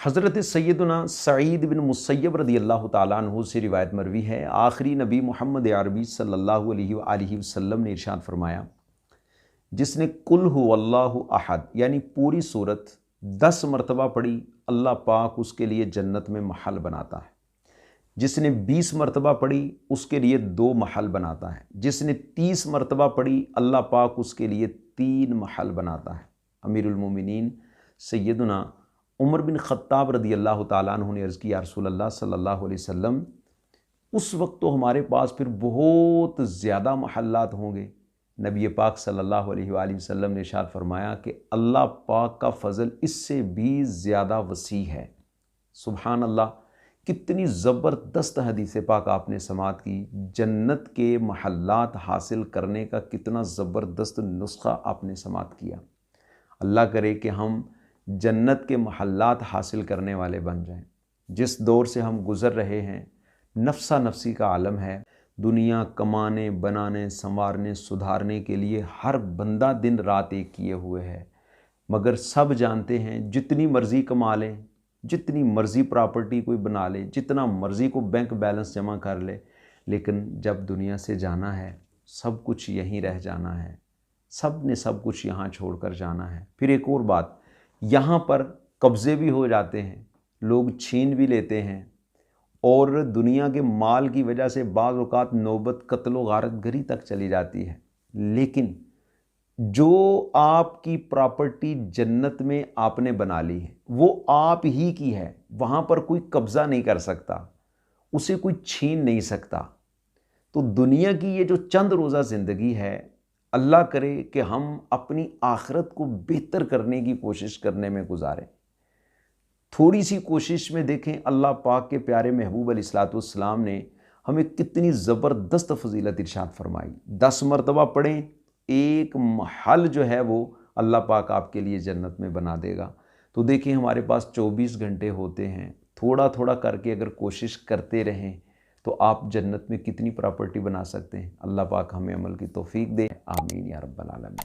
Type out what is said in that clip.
हज़रत सैयदना सईद बिन मुसय्यब रदी अल्लाह ताला अन्हु से रिवायत मरवी है, आखिरी नबी मोहम्मद अरबी सल्लल्लाहु अलैहि वसल्लम ने इरशाद फरमाया, जिसने कुल हु अल्लाहु अहद यानी पूरी सूरत 10 मरतबा पढ़ी, अल्लाह पाक उसके लिए जन्नत में महल बनाता है। जिसने 20 मरतबा पढ़ी उसके लिए 2 महल बनाता है। जिसने 30 मरतबा पढ़ी अल्लाह पाक उसके लिए 3 महल बनाता है। अमीरुल मोमिनीन सैयदना उमर बिन ख़त्ताब रदी अल्लाह ताला अन्हु ने अर्ज़ किया, रसूल अल्लाह सल्लल्लाहु अलैहि वसल्लम, उस वक्त तो हमारे पास फिर बहुत ज़्यादा महल्लात होंगे। नबी पाक सल्लल्लाहु अलैहि वसल्लम ने इरशाद फरमाया कि अल्लाह पाक का फ़ज़ल इससे भी ज़्यादा वसी है। सुभान अल्लाह, कितनी ज़बरदस्त हदीस पाक आपने समात की। जन्नत के महल्लात हासिल करने का कितना ज़बरदस्त नुस्खा आपने समात किया। अल्लाह करे कि हम जन्नत के महल्लात हासिल करने वाले बन जाएं। जिस दौर से हम गुज़र रहे हैं, नफ्सा नफसी का आलम है। दुनिया कमाने, बनाने, संवारने, सुधारने के लिए हर बंदा दिन रात एक किए हुए है। मगर सब जानते हैं जितनी मर्ज़ी कमा लें, जितनी मर्ज़ी प्रॉपर्टी कोई बना ले, जितना मर्ज़ी को बैंक बैलेंस जमा कर ले, लेकिन जब दुनिया से जाना है सब कुछ यहीं रह जाना है। सब ने सब कुछ यहाँ छोड़कर जाना है। फिर एक और बात, यहाँ पर कब्ज़े भी हो जाते हैं, लोग छीन भी लेते हैं और दुनिया के माल की वजह से बाज़ औक़ात नौबत कत्ल व गारत गरी तक चली जाती है। लेकिन जो आपकी प्रॉपर्टी जन्नत में आपने बना ली है वो आप ही की है, वहाँ पर कोई कब्ज़ा नहीं कर सकता, उसे कोई छीन नहीं सकता। तो दुनिया की ये जो चंद रोज़ा ज़िंदगी है, अल्लाह करे कि हम अपनी आखिरत को बेहतर करने की कोशिश करने में गुजारें। थोड़ी सी कोशिश में देखें अल्लाह पाक के प्यारे महबूब अलैहिस्सलाम ने हमें कितनी ज़बरदस्त फजीलत इरशाद फरमाई। 10 मरतबा पढ़ें, एक महल जो है वो अल्लाह पाक आपके लिए जन्नत में बना देगा। तो देखिए हमारे पास 24 घंटे होते हैं, थोड़ा थोड़ा करके अगर कोशिश करते रहें तो आप जन्नत में कितनी प्रॉपर्टी बना सकते हैं। अल्लाह पाक हमें अमल की तौफीक दे। आमीन या रब्बल आलमीन।